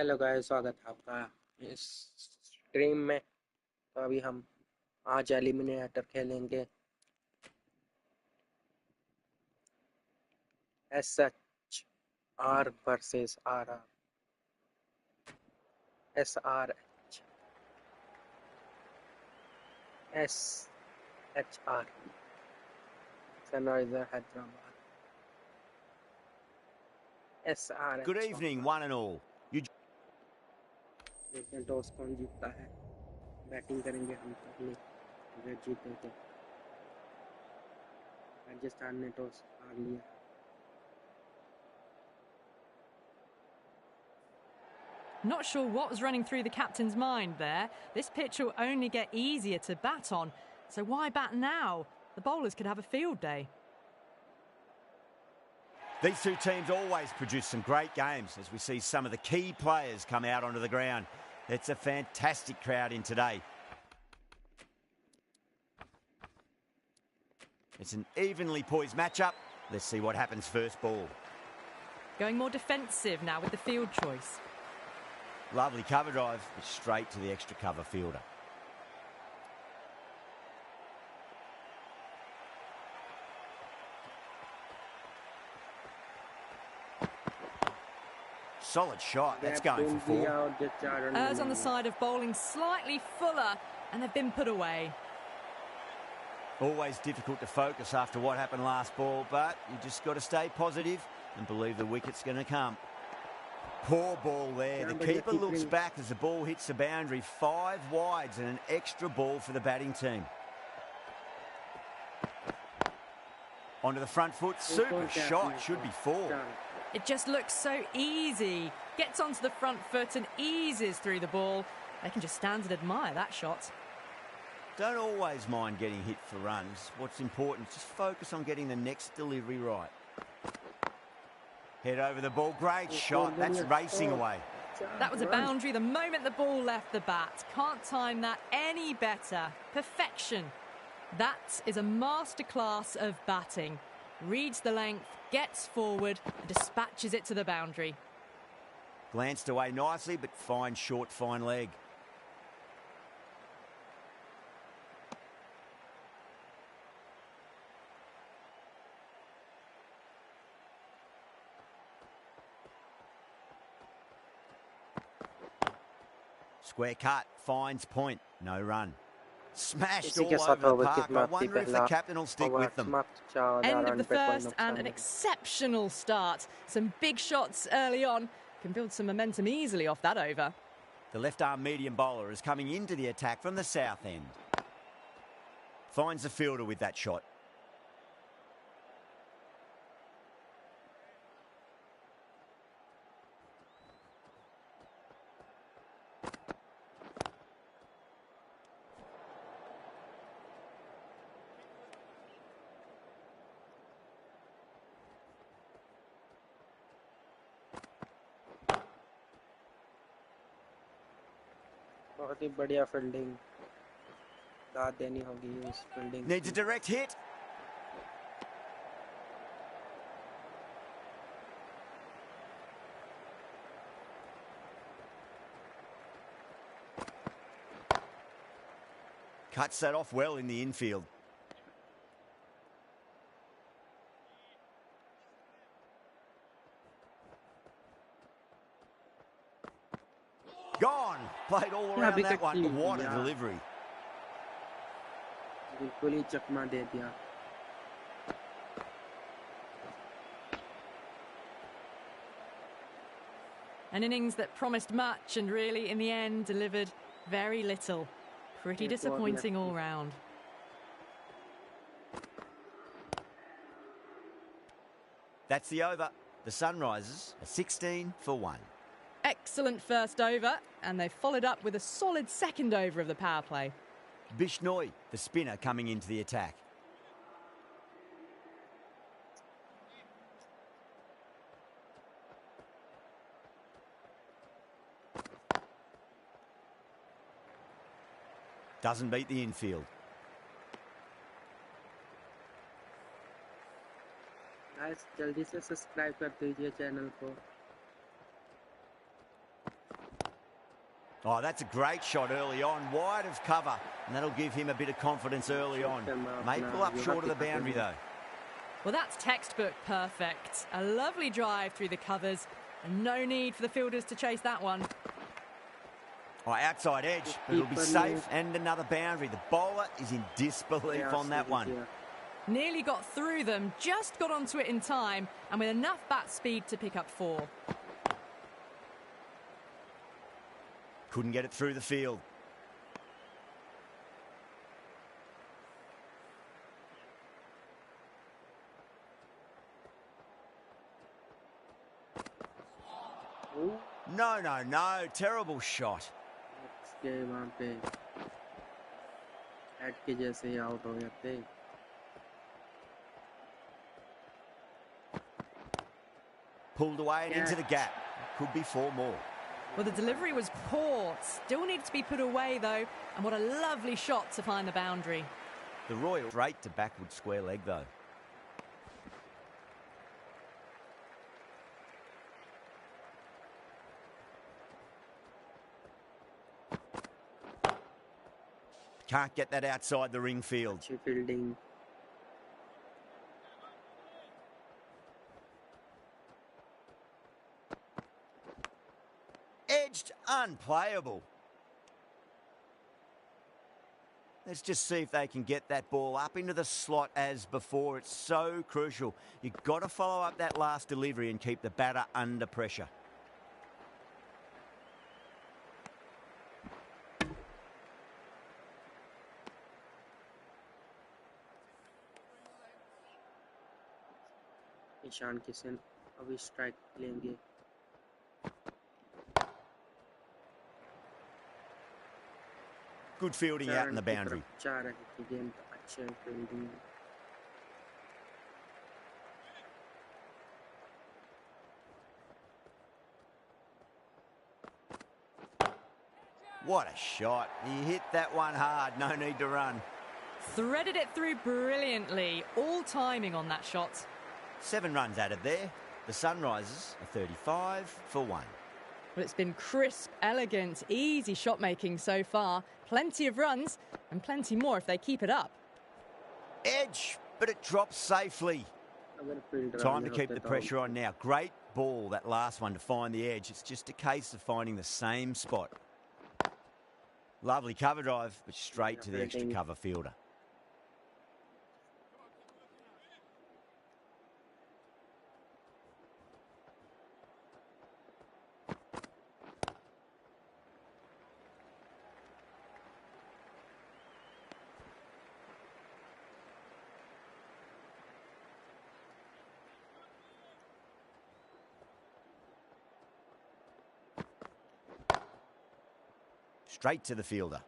Hello guys, स्वागत है आपका इस स्ट्रीम में। तो अभी हम आज एलिमिनेटर खेलेंगे। SHR versus SRH SHR Sunriser Hyderabad SRH। Good evening, one and all. देखते हैं टॉस कौन जीतता है। बैटिंग करेंगे हम पहले, अगर जीते तो। राजस्थान ने टॉस हार लिया। Not sure what was running through the captain's mind there. This pitch will only get easier to bat on, so why bat now? The bowlers could have a field day. These two teams always produce some great games as we see some of the key players come out onto the ground. It's a fantastic crowd in today. It's an evenly poised matchup. Let's see what happens first ball. Going more defensive now with the field choice. Lovely cover drive, but straight to the extra cover fielder. Solid shot, that's going for four. Errs on the side of bowling slightly fuller, and they've been put away. Always difficult to focus after what happened last ball, but you just got to stay positive and believe the wicket's going to come. Poor ball there. The keeper looks back as the ball hits the boundary. 5 wides and an extra ball for the batting team. Onto the front foot. Super shot. Should be 4. It just looks so easy. Gets onto the front foot and eases through the ball. They can just stand and admire that shot. Don't always mind getting hit for runs. What's important is just focus on getting the next delivery right. Head over the ball. Great shot. That's racing away. That was a boundary the moment the ball left the bat. Can't time that any better. Perfection. That is a masterclass of batting. Reads the length, gets forward, and dispatches it to the boundary. Glanced away nicely, but fine short, fine leg. Square cut, finds point, no run. Smashed all over the park. I wonder if the captain will stick with them. End of the first and an exceptional start. Some big shots early on. Can build some momentum easily off that over. The left-arm medium bowler is coming into the attack from the south end. Finds the fielder with that shot. बहुत ही बढ़िया fielding दाद देनी होगी इस fielding. Needs a direct hit. Cuts that off well in the infield. Gone. Played all around that one. What a delivery. बिल्कुल ही चकमा दे दिया। An innings that promised much and really, in the end, delivered very little. Pretty disappointing all round. That's the over. The Sunrisers are 16 for 1. Excellent first over, and they've followed up with a solid second over of the power play. Bishnoi, the spinner, coming into the attack. Doesn't beat the infield. Guys जल्दी से subscribe कर दीजिए channel को। Oh, that's a great shot early on, wide of cover, and that'll give him a bit of confidence early on. May pull up short of the boundary, though. Well, that's textbook perfect. A lovely drive through the covers, and no need for the fielders to chase that one. Oh, outside edge, but it'll be safe, and another boundary. The bowler is in disbelief on that one. Nearly got through them, just got onto it in time, and with enough bat speed to pick up 4. Couldn't get it through the field. No. Terrible shot. वहाँ पे head के जैसे ही out हो जाते. Pulled away and into the gap. Could be 4 more. Well, the delivery was poor. Still needed to be put away, though. And what a lovely shot to find the boundary. The Royal straight to backward square leg, though. Can't get that outside the ring field. अच्छी fielding. Edged, unplayable. Let's just see if they can get that ball up into the slot as before. It's so crucial. You've got to follow up that last delivery and keep the batter under pressure. Ishan Kishan अभी strike लेंगे. Good fielding out in the boundary. जा रही थी गेंद. अच्छी fielding. What a shot. He hit that one hard. No need to run. Threaded it through brilliantly. All timing on that shot. 7 runs added there. The Sunrisers are 35 for 1. Well, it's been crisp, elegant, easy shot making so far. Plenty of runs and plenty more if they keep it up. Edge, but it drops safely. Time to keep the pressure on now. Great ball, that last one, to find the edge. It's just a case of finding the same spot. Lovely cover drive, but straight to the extra cover fielder. Straight to the fielder.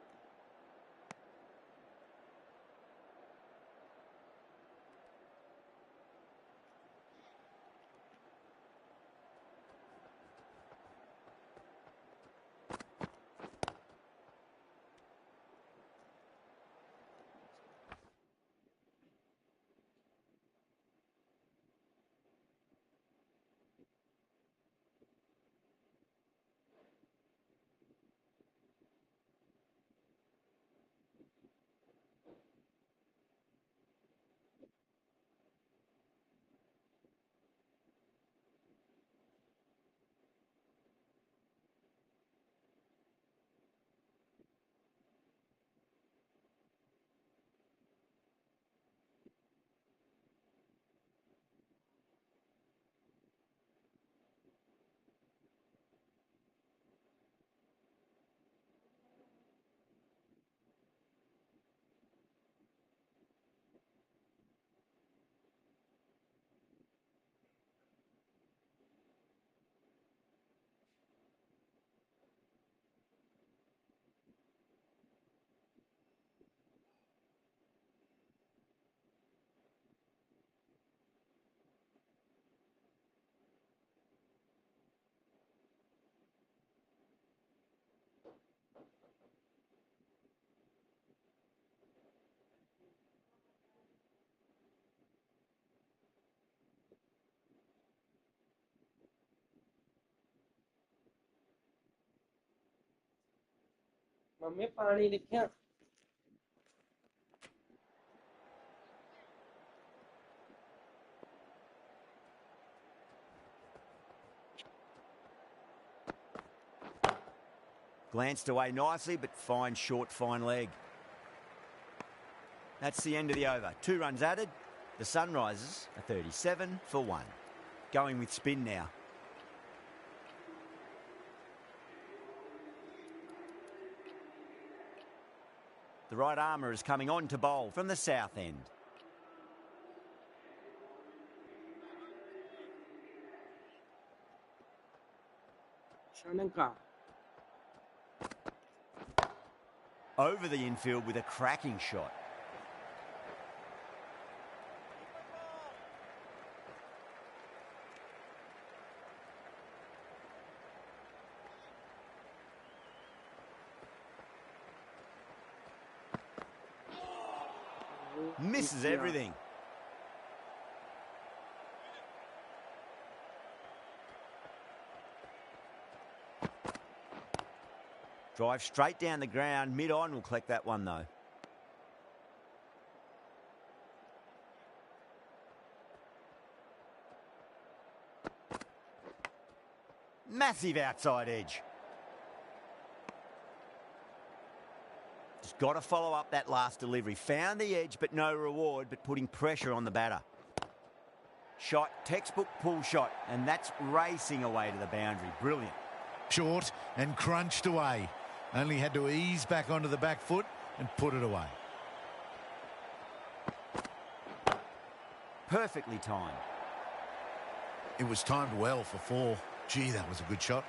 Mummy पानी लिखिया Glanced away nicely, but fine short, fine leg. That's the end of the over. 2 runs added. The Sunrisers are 37 for 1. Going with spin now. The right armour is coming on to bowl from the south end. Shananka. Over the infield with a cracking shot. Misses everything. Drive straight down the ground. Mid-on will collect that one, though. Massive outside edge. Just got to follow up that last delivery. Found the edge, but no reward, but putting pressure on the batter. Shot, textbook pull shot, and that's racing away to the boundary. Brilliant. Short and crunched away. Only had to ease back onto the back foot and put it away. Perfectly timed. It was timed well for 4. Gee, that was a good shot.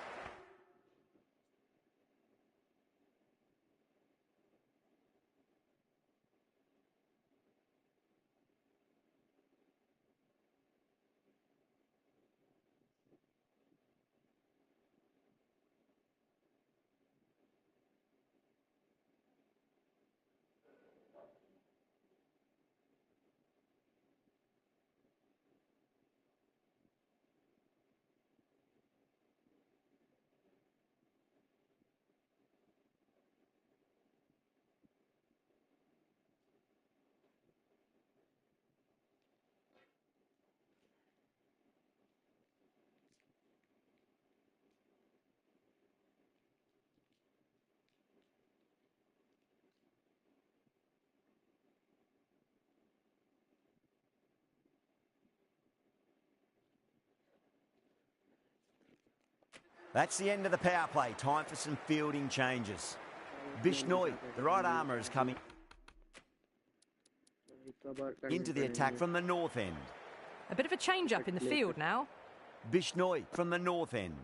That's the end of the power play. Time for some fielding changes. Bishnoi, the right armour, is coming into the attack from the north end. A bit of a change-up in the field now. Bishnoi from the north end.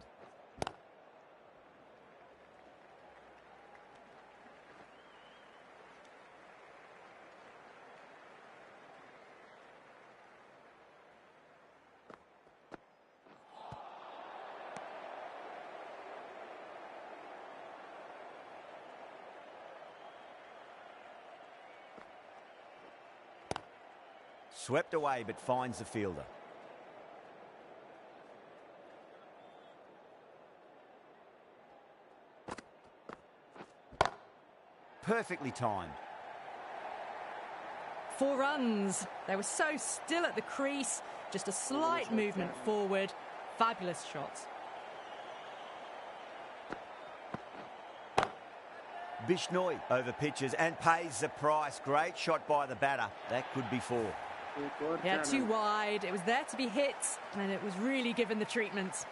Swept away, but finds the fielder. Perfectly timed. 4 runs. They were so still at the crease. Just a slight movement forward. Fabulous shots. Bishnoi over pitches and pays the price. Great shot by the batter. That could be 4. Yeah, too wide. It was there to be hit, and it was really given the treatment.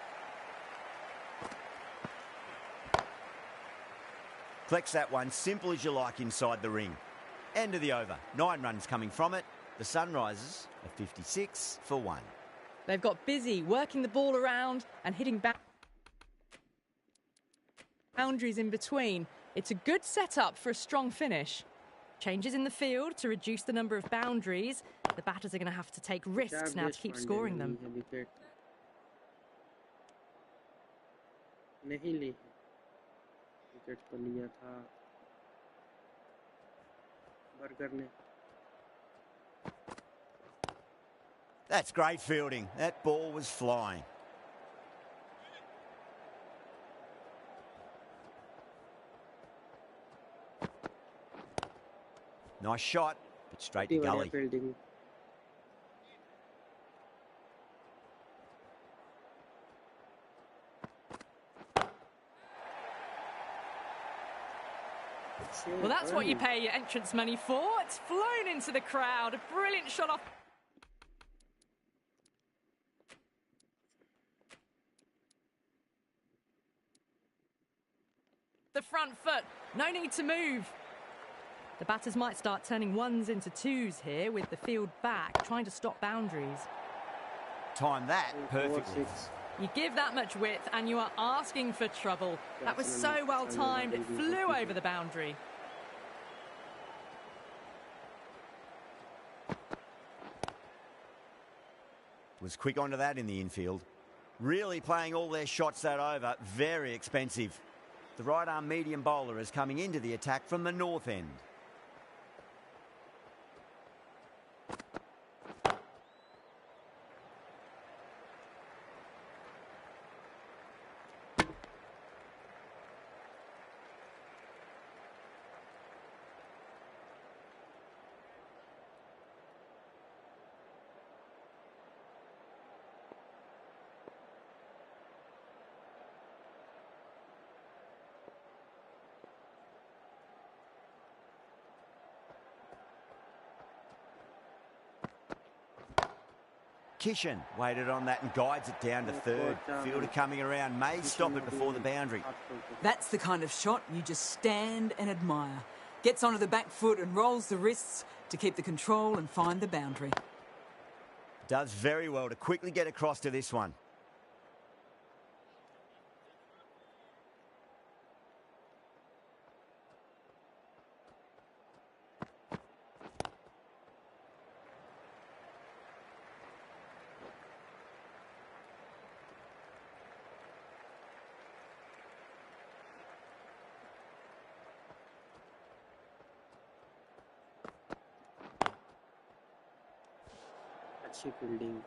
Collects that one, simple as you like, inside the ring. End of the over. 9 runs coming from it. The Sunrisers are 56 for 1. They've got busy working the ball around and hitting boundaries in between. It's a good setup for a strong finish. Changes in the field to reduce the number of boundaries. The batters are going to have to take risks now to keep scoring them. That's great fielding. That ball was flying. Nice shot, but straight to gully. Fielding Well, that's what you pay your entrance money for. It's flown into the crowd. A brilliant shot off the front foot. No need to move. The batters might start turning ones into twos here with the field back, trying to stop boundaries. Time that perfectly. You give that much width and you are asking for trouble. That was so well timed, it flew over the boundary. Was quick onto that in the infield. Really playing all their shots that over. Very expensive. The right arm medium bowler is coming into the attack from the north end. Kishan waited on that and guides it down to third. Fielder coming around, may stop it before the boundary. That's the kind of shot you just stand and admire. Gets onto the back foot and rolls the wrists to keep the control and find the boundary. Does very well to quickly get across to this one. अच्छी fielding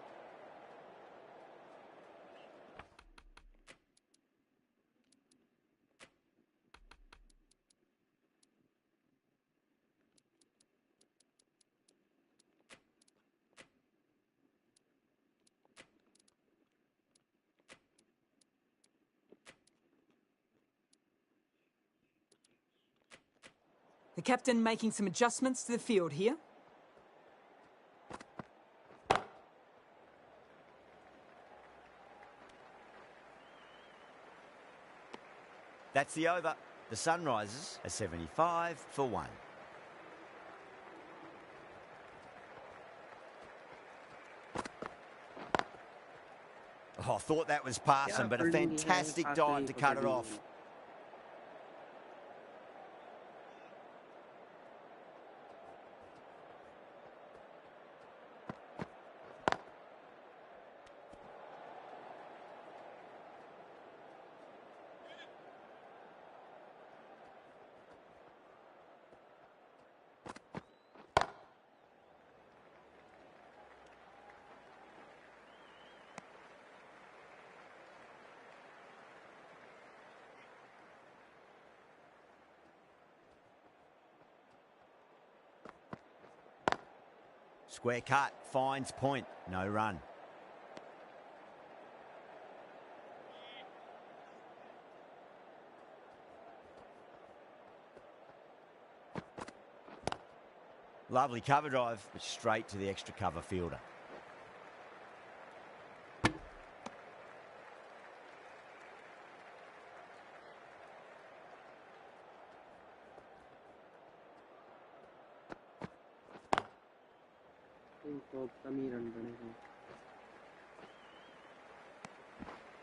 The captain making some adjustments to the field here. That's the over. The Sunrisers are 75 for 1. Oh, thought that was passing, but a fantastic dive to cut it off. Square cut, finds point, no run. Lovely cover drive, but straight to the extra cover fielder.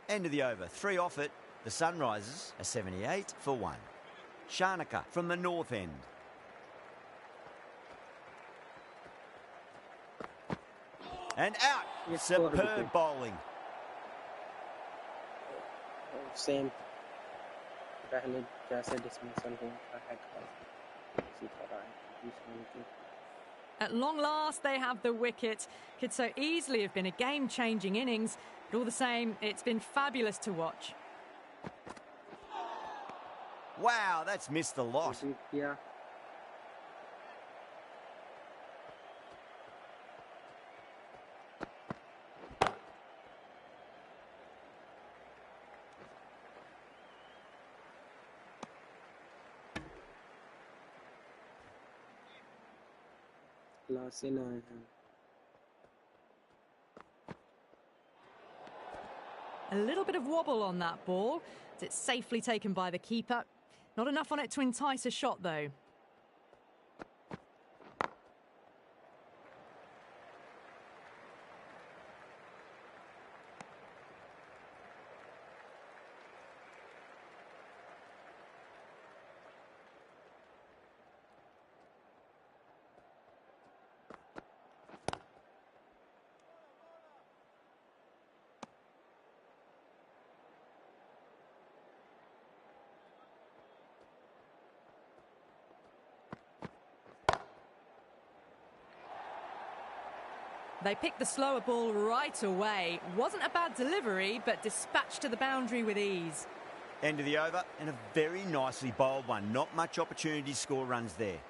End of the over. 3 off it. The Sunrisers are 78 for 1. Shanaka from the north end. And out. Superb bowling. Same. पहले जैसे dismissal होता है इसी तरह है. At long last, they have the wicket. Could so easily have been a game-changing innings, but all the same, it's been fabulous to watch. Wow, that's missed the lot. Class से ना आए हैं। A little bit of wobble on that ball. It's safely taken by the keeper. Not enough on it to entice a shot, though. They picked the slower ball right away. Wasn't a bad delivery, but dispatched to the boundary with ease. End of the over, and a very nicely bowled one. Not much opportunity to score runs there.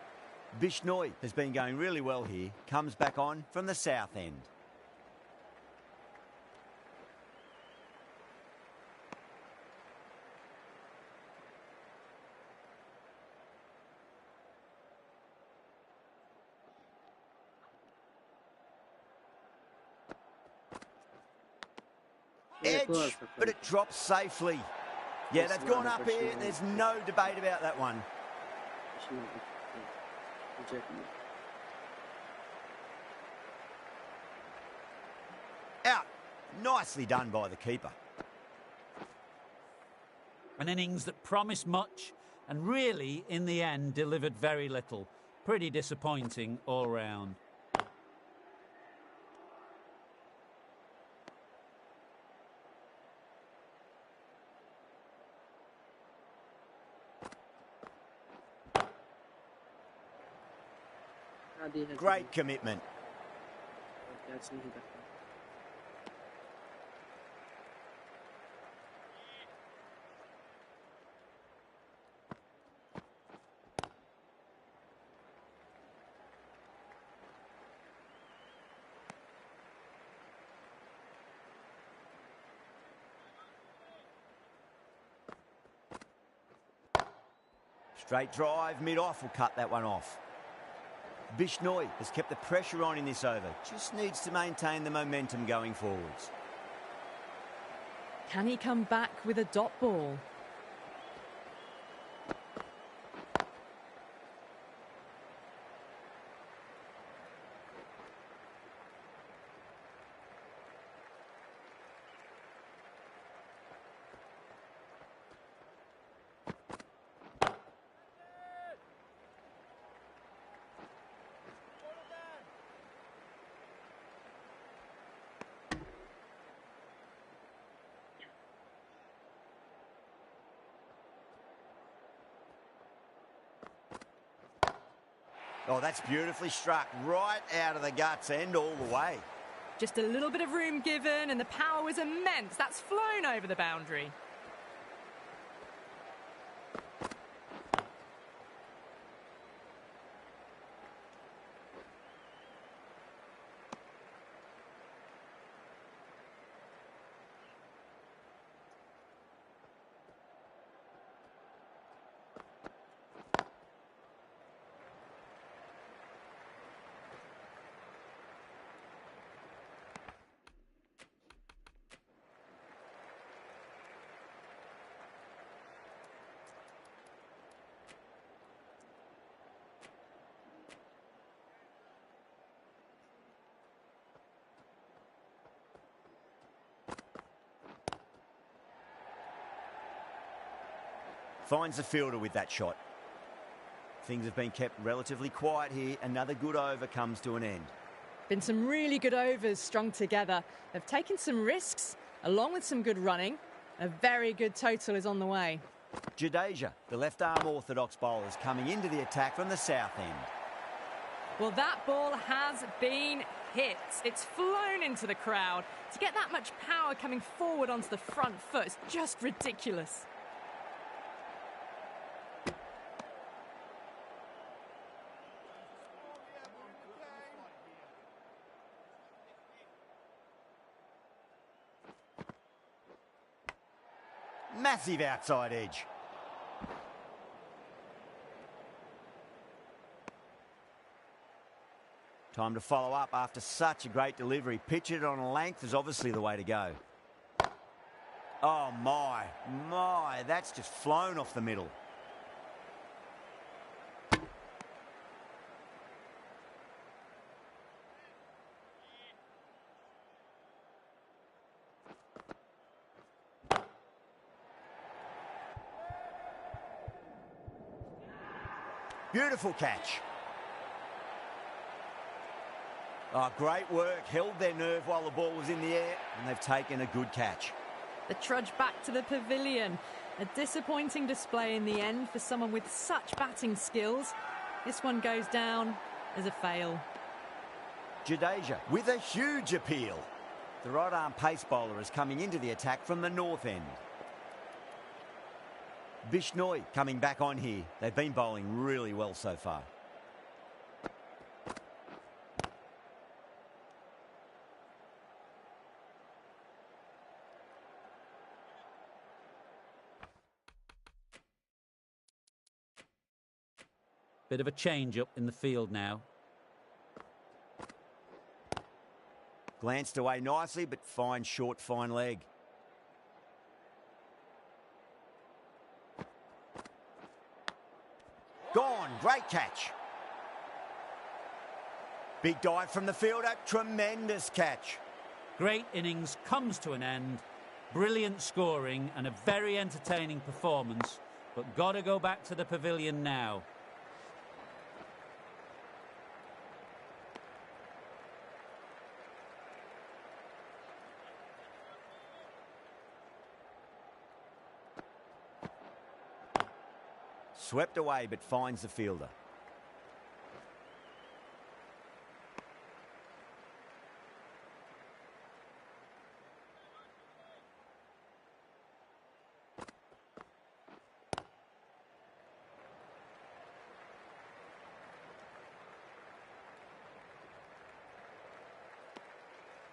Bishnoi has been going really well here. Comes back on from the south end. Edge, but it drops safely. Yeah, they've gone up here. There's no debate about that one. Out. Nicely done by the keeper. An innings that promised much and really, in the end, delivered very little. Pretty disappointing all round. Great commitment. Straight drive, mid-off will cut that one off. Bishnoi has kept the pressure on in this over. Just needs to maintain the momentum going forwards. Can he come back with a dot ball? Oh, that's beautifully struck. Right out of the guts end all the way. Just a little bit of room given and the power was immense. That's flown over the boundary. Finds the fielder with that shot. Things have been kept relatively quiet here. Another good over comes to an end. Been some really good overs strung together. They've taken some risks, along with some good running. A very good total is on the way. Jadeja, the left-arm orthodox bowler, is coming into the attack from the south end. Well, that ball has been hit. It's flown into the crowd. To get that much power coming forward onto the front foot is just ridiculous. Massive outside edge. Time to follow up after such a great delivery. Pitch it on a length is obviously the way to go. Oh, my. That's just flown off the middle. Beautiful catch. Oh, great work. Held their nerve while the ball was in the air, and they've taken a good catch. The trudge back to the pavilion. A disappointing display in the end for someone with such batting skills. This one goes down as a fail. Jadeja with a huge appeal. The right-arm pace bowler is coming into the attack from the north end. Bishnoi coming back on here. They've been bowling really well so far. Bit of a change up in the field now. Glanced away nicely, but fine short, fine leg. Gone. Great catch. Big dive from the fielder. Tremendous catch. Great innings comes to an end. Brilliant scoring and a very entertaining performance, but got to go back to the pavilion now. Swept away, but finds the fielder.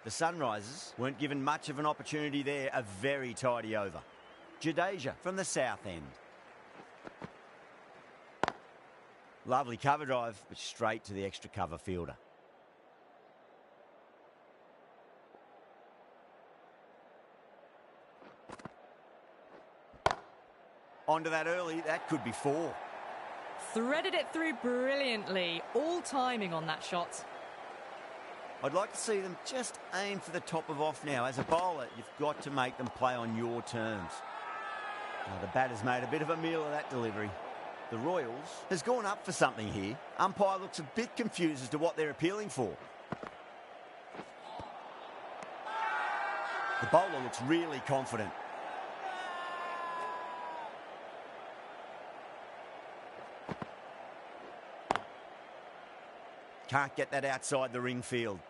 The Sunrisers weren't given much of an opportunity there. A very tidy over. Jadeja from the south end. Lovely cover drive, but straight to the extra cover fielder. Onto that early, that could be 4. Threaded it through brilliantly. All timing on that shot. I'd like to see them just aim for the top of off now. As a bowler, you've got to make them play on your terms. Now, the batter's made a bit of a meal of that delivery. The Royals has gone up for something here. Umpire looks a bit confused as to what they're appealing for. The bowler looks really confident. Can't get that outside the ring field.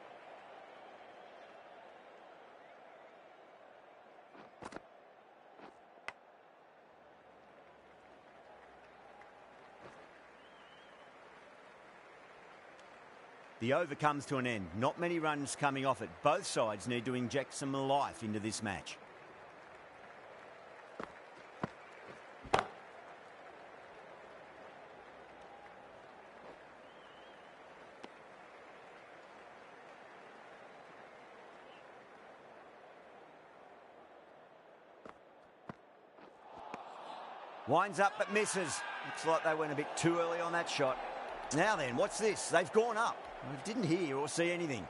The over comes to an end. Not many runs coming off it. Both sides need to inject some life into this match. Winds up but misses. Looks like they went a bit too early on that shot. Now then, what's this? They've gone up. I didn't hear or see anything.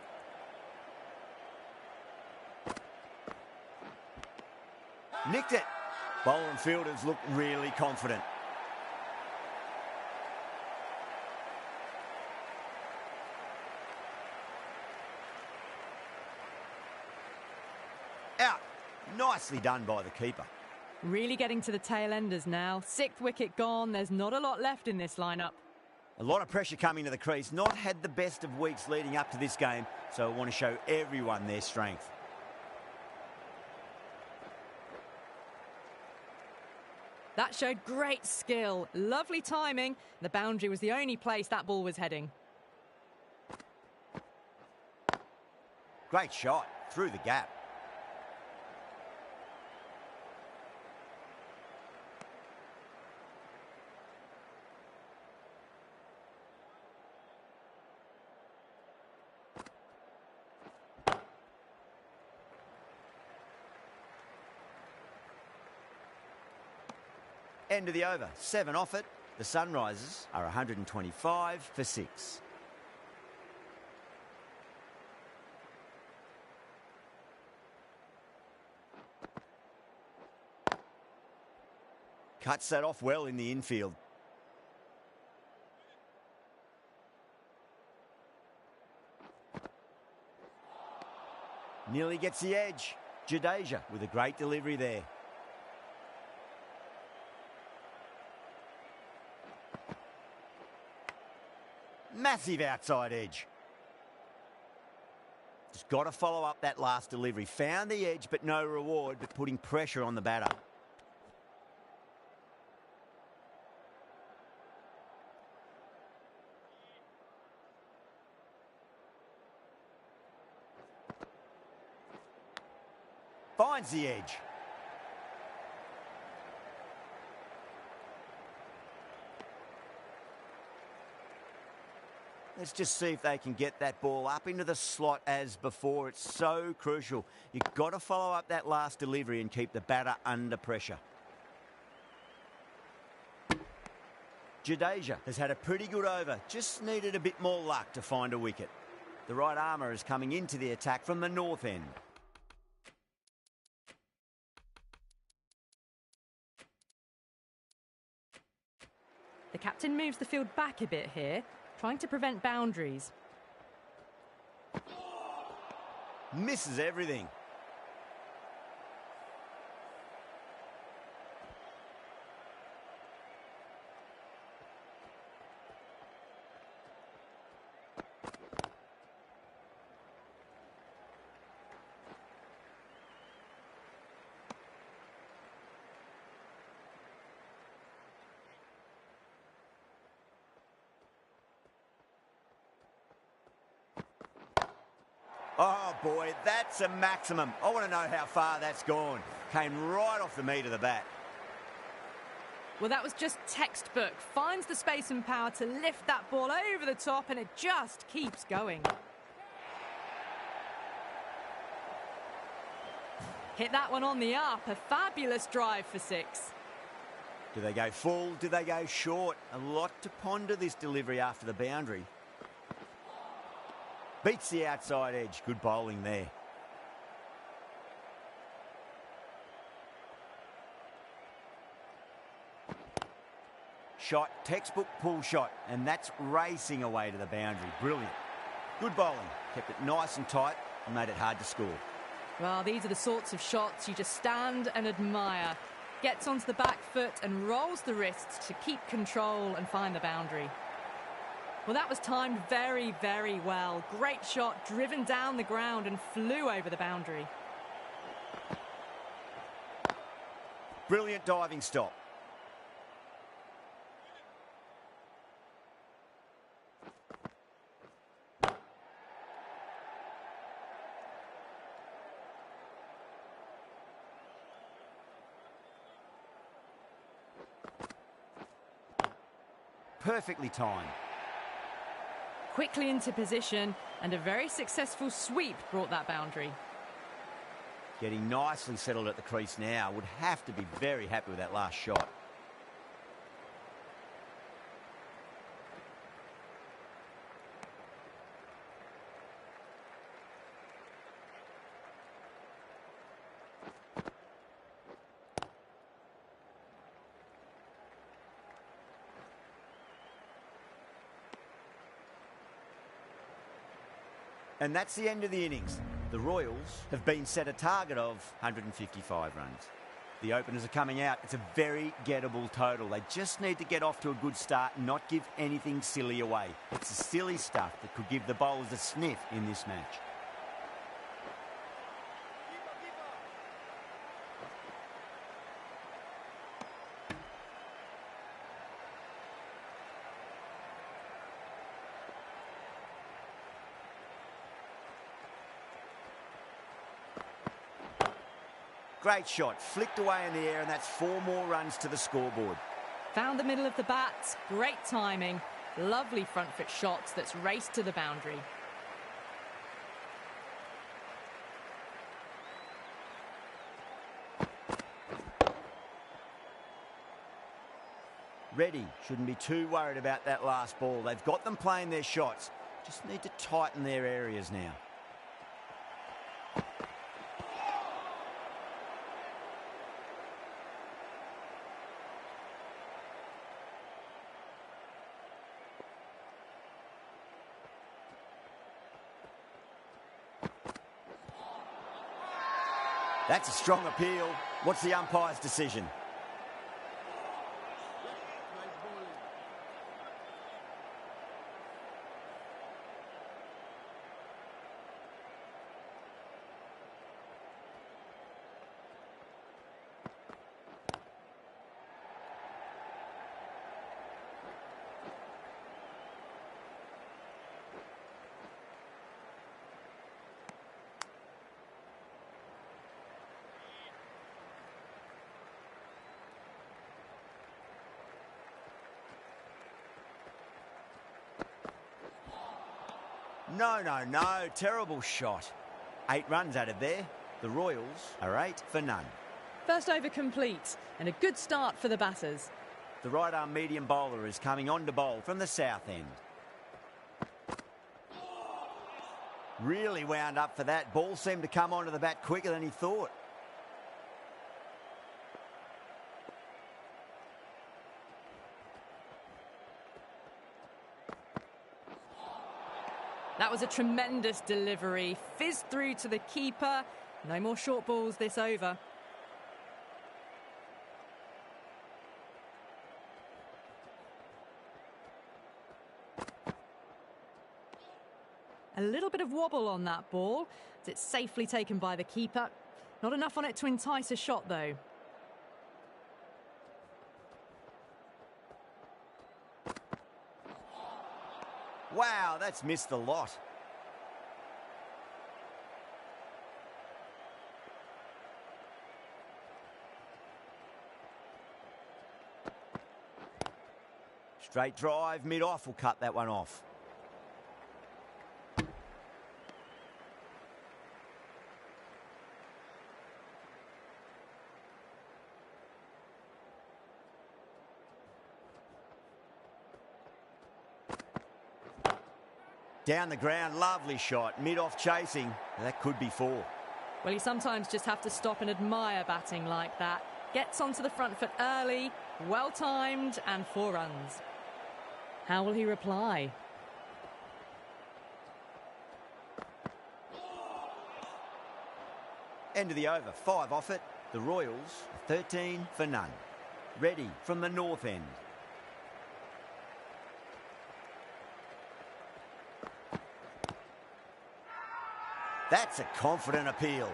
Nicked it. Bowler and fielders look really confident. Out. Nicely done by the keeper. Really getting to the tail enders now. 6th wicket gone. There's not a lot left in this lineup. A lot of pressure coming to the crease. Not had the best of weeks leading up to this game, so I want to show everyone their strength. That showed great skill. Lovely timing. The boundary was the only place that ball was heading. Great shot through the gap. End of the over. 7 off it. The Sunrisers are 125 for 6. Cuts that off well in the infield. Nearly gets the edge. Jadeja with a great delivery there. Massive outside edge. Just got to follow up that last delivery. Found the edge, but no reward, but putting pressure on the batter. Finds the edge. Let's just see if they can get that ball up into the slot as before. It's so crucial. You've got to follow up that last delivery and keep the batter under pressure. Jadeja has had a pretty good over. Just needed a bit more luck to find a wicket. The right armour is coming into the attack from the north end. The captain moves the field back a bit here, trying to prevent boundaries. Misses everything. Oh boy, that's a maximum. I want to know how far that's gone. Came right off the meat of the bat. Well, that was just textbook. Finds the space and power to lift that ball over the top, and it just keeps going. Hit that one on the up. A fabulous drive for 6. Do they go full? Do they go short? A lot to ponder this delivery after the boundary. Beats the outside edge. Good bowling there. Shot, textbook pull shot, and that's racing away to the boundary. Brilliant. Good bowling. Kept it nice and tight and made it hard to score. Well, these are the sorts of shots you just stand and admire. Gets onto the back foot and rolls the wrists to keep control and find the boundary. Well, that was timed very, very well. Great shot, driven down the ground and flew over the boundary. Brilliant diving stop. Perfectly timed. Quickly into position, and a very successful sweep brought that boundary. Getting nicely settled at the crease now. Would have to be very happy with that last shot. And that's the end of the innings. The Royals have been set a target of 155 runs. The openers are coming out. It's a very gettable total. They just need to get off to a good start and not give anything silly away. It's the silly stuff that could give the bowlers a sniff in this match. Great shot, flicked away in the air, and that's 4 more runs to the scoreboard. Found the middle of the bat, great timing, lovely front foot shots that's raced to the boundary. Ready, shouldn't be too worried about that last ball. They've got them playing their shots. Just need to tighten their areas now. That's a strong appeal. What's the umpire's decision? No. Terrible shot. 8 runs out of there. The Royals are 8 for none. First over complete and a good start for the batters. The right-arm medium bowler is coming on to bowl from the south end. Really wound up for that. Ball seemed to come onto the bat quicker than he thought. That was a tremendous delivery. Fizzed through to the keeper. No more short balls this over. A little bit of wobble on that ball. It's safely taken by the keeper. Not enough on it to entice a shot, though. Wow, that's missed the lot. Straight drive, mid-off will cut that one off. Down the ground, lovely shot. Mid-off chasing. That could be 4. Well, you sometimes just have to stop and admire batting like that. Gets onto the front foot early, well-timed, and 4 runs. How will he reply? End of the over. 5 off it. The Royals are 13 for none. Ready from the north end. That's a confident appeal.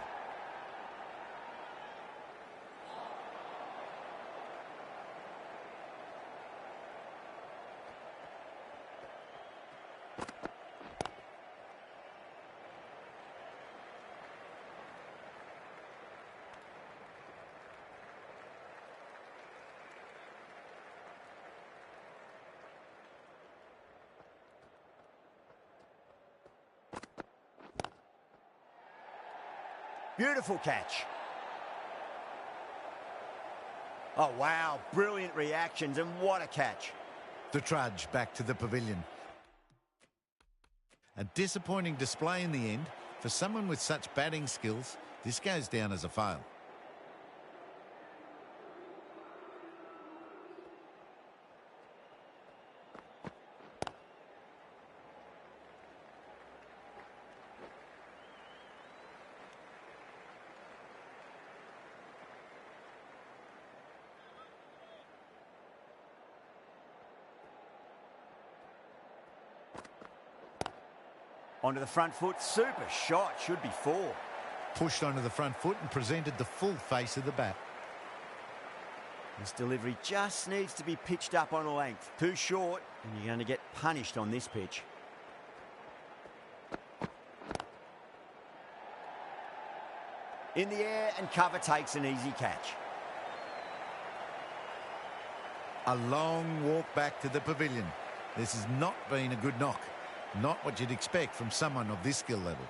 Beautiful catch. Oh, wow. Brilliant reactions, and what a catch. The trudge back to the pavilion. A disappointing display in the end. For someone with such batting skills, this goes down as a fail. Onto the front foot, super shot, should be 4. Pushed onto the front foot and presented the full face of the bat. This delivery just needs to be pitched up on a length. Too short, and you're going to get punished on this pitch. In the air, and cover takes an easy catch. A long walk back to the pavilion. This has not been a good knock. Not what you'd expect from someone of this skill level.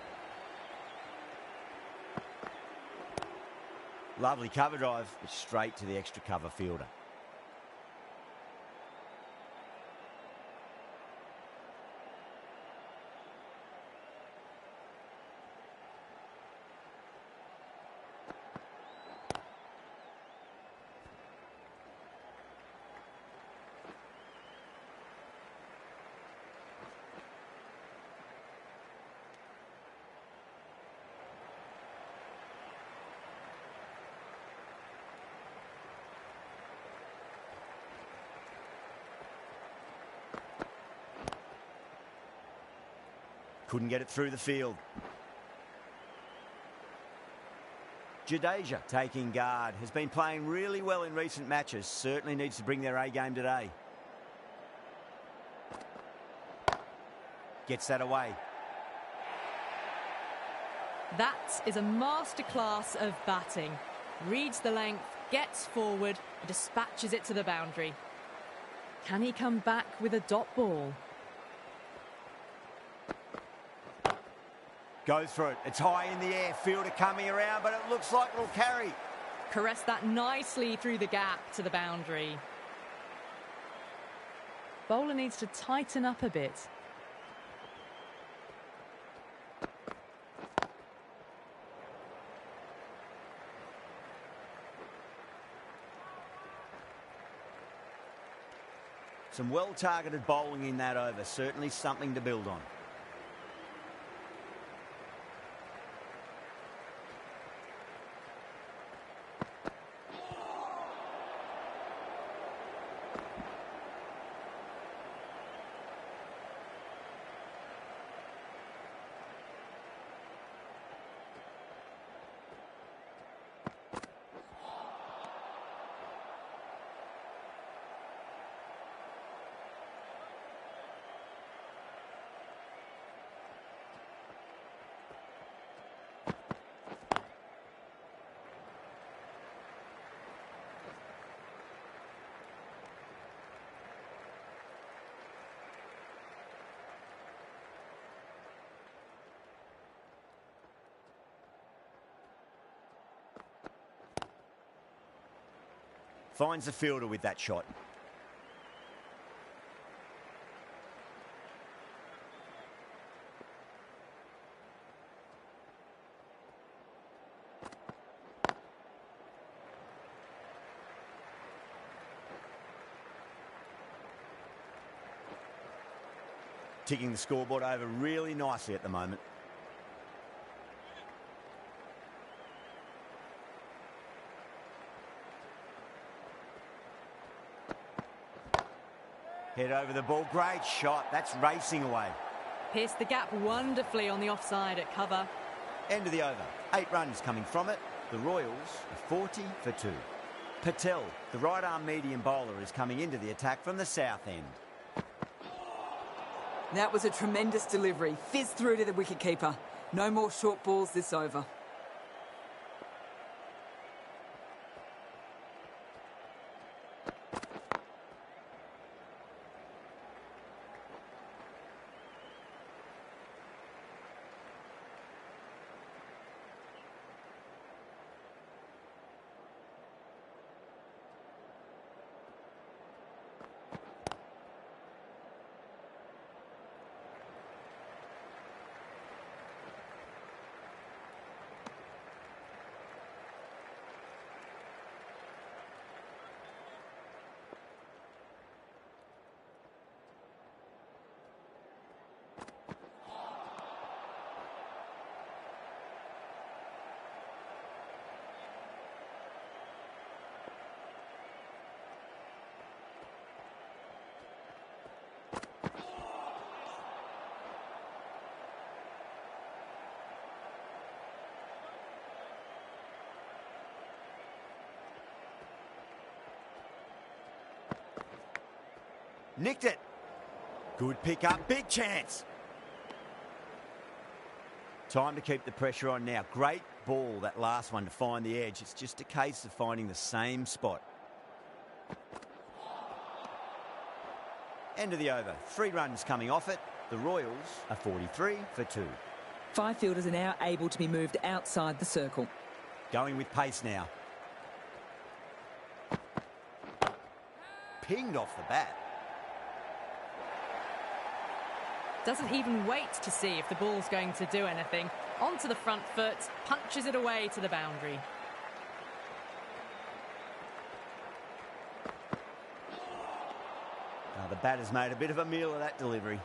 Lovely cover drive, but straight to the extra cover fielder. Couldn't get it through the field. Jadeja taking guard. Has been playing really well in recent matches. Certainly needs to bring their A game today. Gets that away. That is a masterclass of batting. Reads the length, gets forward, and dispatches it to the boundary. Can he come back with a dot ball? Goes for it. It's high in the air. Fielder coming around, but it looks like it'll carry. Caressed that nicely through the gap to the boundary. Bowler needs to tighten up a bit. Some well-targeted bowling in that over. Certainly something to build on. Finds the fielder with that shot. Ticking the scoreboard over really nicely at the moment. Head over the ball. Great shot. That's racing away. Pierced the gap wonderfully on the offside at cover. End of the over. 8 runs coming from it. The Royals are 40 for 2. Patel, the right-arm medium bowler, is coming into the attack from the south end. That was a tremendous delivery. Fizzed through to the wicketkeeper. No more short balls this over. Nicked it. Good pick up. Big chance. Time to keep the pressure on now. Great ball, that last one, to find the edge. It's just a case of finding the same spot. End of the over. 3 runs coming off it. The Royals are 43 for 2. 5 fielders are now able to be moved outside the circle. Going with pace now. Pinged off the bat. Doesn't even wait to see if the ball's going to do anything. Onto the front foot, punches it away to the boundary. Now the batter's made a bit of a meal of that delivery.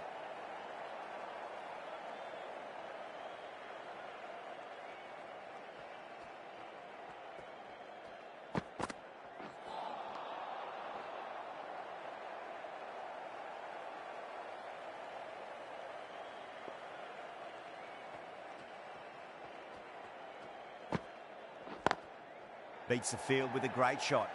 Beats the field with a great shot.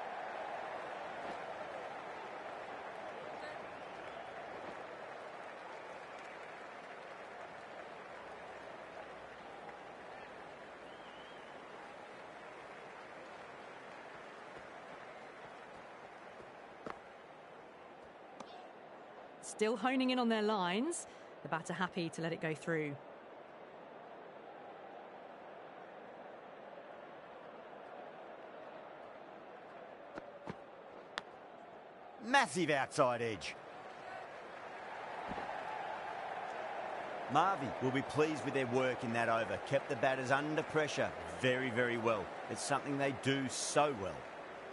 Still honing in on their lines. The batter happy to let it go through. Massive outside edge. Marvy will be pleased with their work in that over. Kept the batters under pressure very, very well. It's something they do so well.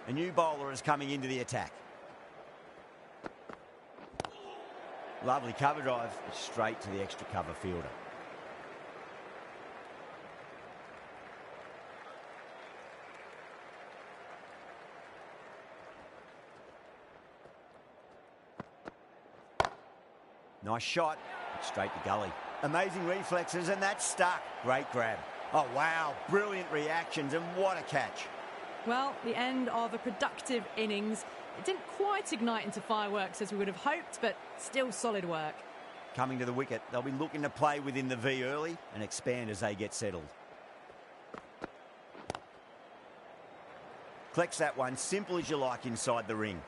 A new bowler is coming into the attack. Lovely cover drive, straight to the extra cover fielder. Nice shot, straight to gully. Amazing reflexes, and that's stuck. Great grab. Oh, wow, brilliant reactions, and what a catch. Well, the end of a productive innings. It didn't quite ignite into fireworks as we would have hoped, but still solid work. Coming to the wicket, they'll be looking to play within the V early and expand as they get settled. Collects that one, simple as you like inside the ring.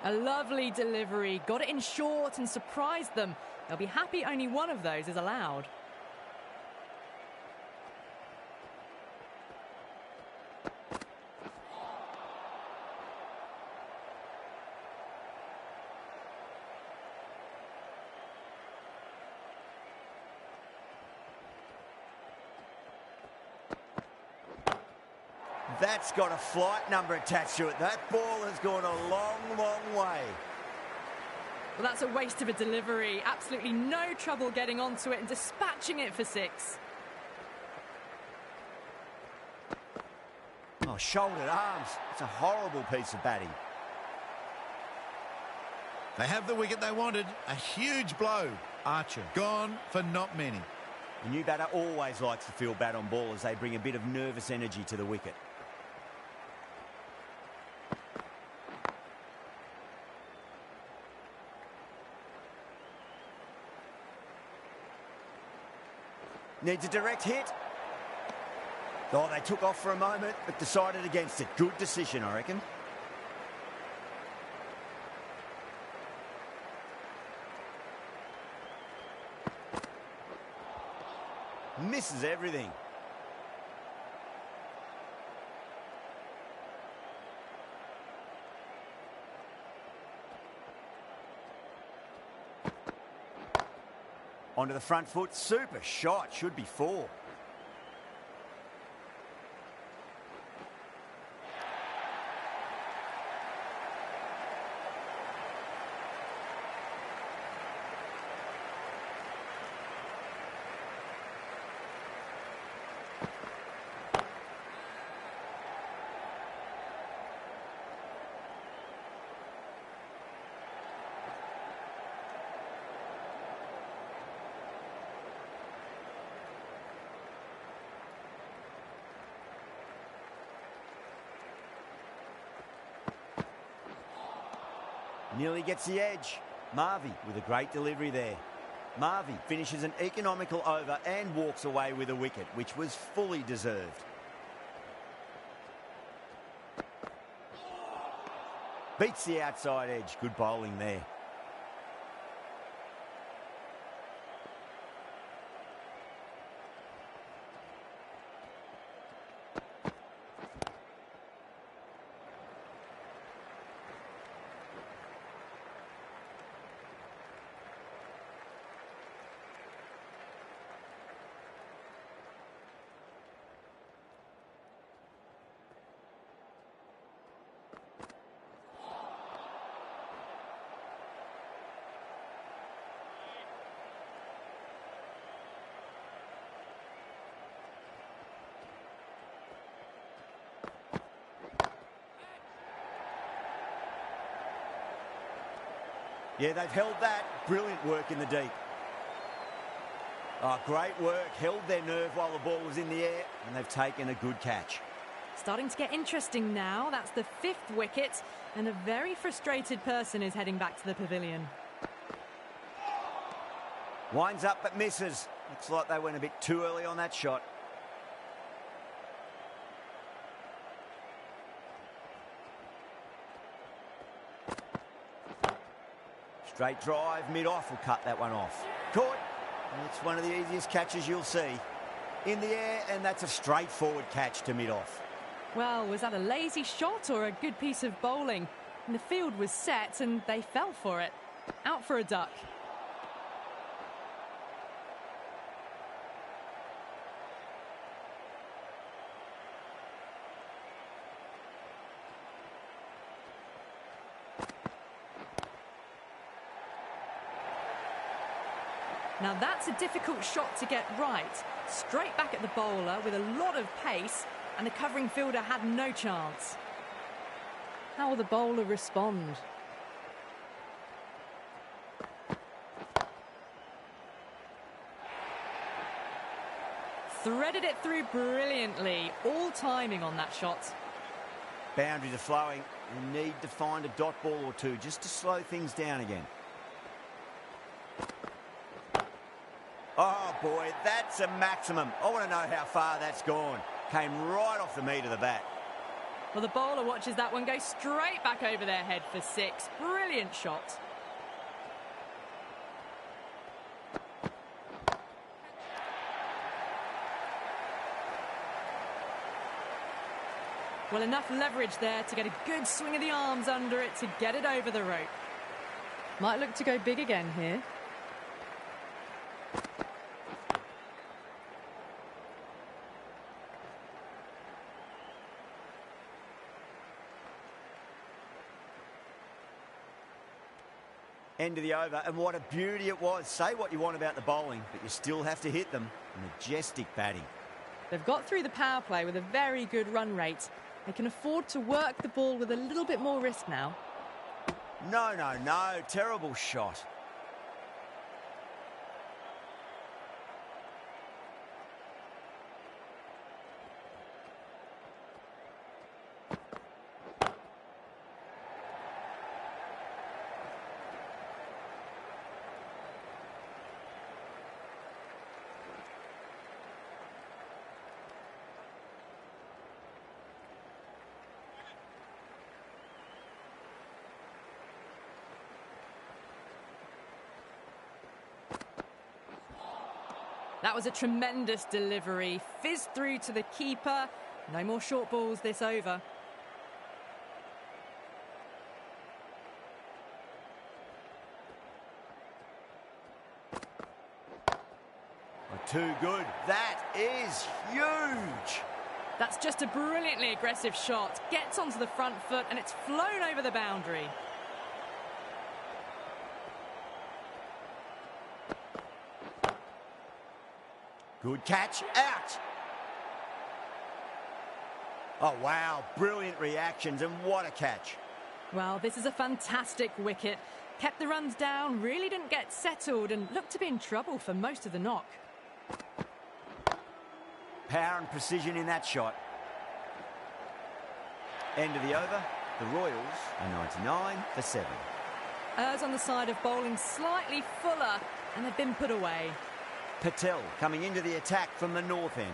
A lovely delivery, got it in short and surprised them. They'll be happy only one of those is allowed. That's got a flight number attached to it. That ball has gone a long, long way. Well, that's a waste of a delivery. Absolutely no trouble getting onto it and dispatching it for 6. Oh, shouldered arms. It's a horrible piece of batting. They have the wicket they wanted. A huge blow. Archer gone for not many. The new batter always likes to feel bat on ball as they bring a bit of nervous energy to the wicket. Needs a direct hit. Oh, they took off for a moment, but decided against it. Good decision, I reckon. Misses everything. Onto the front foot. Super shot. Should be 4. Nearly gets the edge. Marvy with a great delivery there. Marvy finishes an economical over and walks away with a wicket, which was fully deserved. Beats the outside edge. Good bowling there. Yeah, they've held that. Brilliant work in the deep. Oh, great work. Held their nerve while the ball was in the air, and they've taken a good catch. Starting to get interesting now. That's the 5th wicket, and a very frustrated person is heading back to the pavilion. Winds up but misses. Looks like they went a bit too early on that shot. Straight drive, mid-off will cut that one off. Caught. And it's one of the easiest catches you'll see. In the air, and that's a straightforward catch to mid-off. Well, was that a lazy shot or a good piece of bowling? And the field was set and they fell for it. Out for a duck. Now that's a difficult shot to get right. Straight back at the bowler with a lot of pace, and the covering fielder had no chance. How will the bowler respond? Threaded it through brilliantly. All timing on that shot. Boundaries are flowing. You need to find a dot ball or two just to slow things down again. Oh, boy, that's a maximum. I want to know how far that's gone. Came right off the meat of the bat. Well, the bowler watches that one go straight back over their head for 6. Brilliant shot. Well, enough leverage there to get a good swing of the arms under it to get it over the rope. Might look to go big again here. End of the over, and what a beauty it was. Say what you want about the bowling, but you still have to hit them. Majestic batting. They've got through the power play with a very good run rate. They can afford to work the ball with a little bit more risk now. No, no, no. Terrible shot. That was a tremendous delivery. Fizzed through to the keeper. No more short balls this over. Too good. That is huge. That's just a brilliantly aggressive shot. Gets onto the front foot and it's flown over the boundary. Good catch. Out. Oh, wow. Brilliant reactions, and what a catch. Well, this is a fantastic wicket. Kept the runs down, really didn't get settled, and looked to be in trouble for most of the knock. Power and precision in that shot. End of the over. The Royals are 99 for 7. Errs on the side of bowling slightly fuller, and they've been put away. Patel coming into the attack from the north end.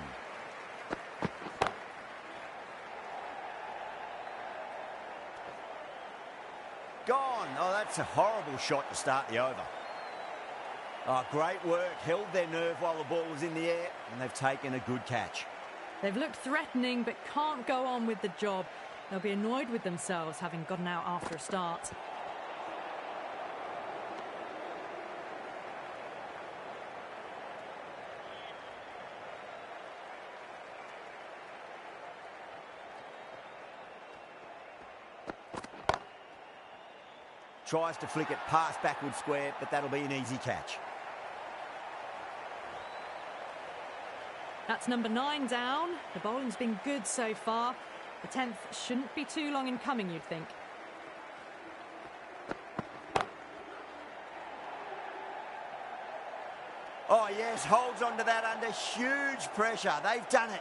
Gone. Oh, that's a horrible shot to start the over. Oh, great work. Held their nerve while the ball was in the air, and they've taken a good catch. They've looked threatening, but can't go on with the job. They'll be annoyed with themselves having gotten out after a start. Tries to flick it past backward square, but that'll be an easy catch. That's number 9 down. The bowling's been good so far. The 10th shouldn't be too long in coming, you'd think. Oh, yes, holds on to that under huge pressure. They've done it.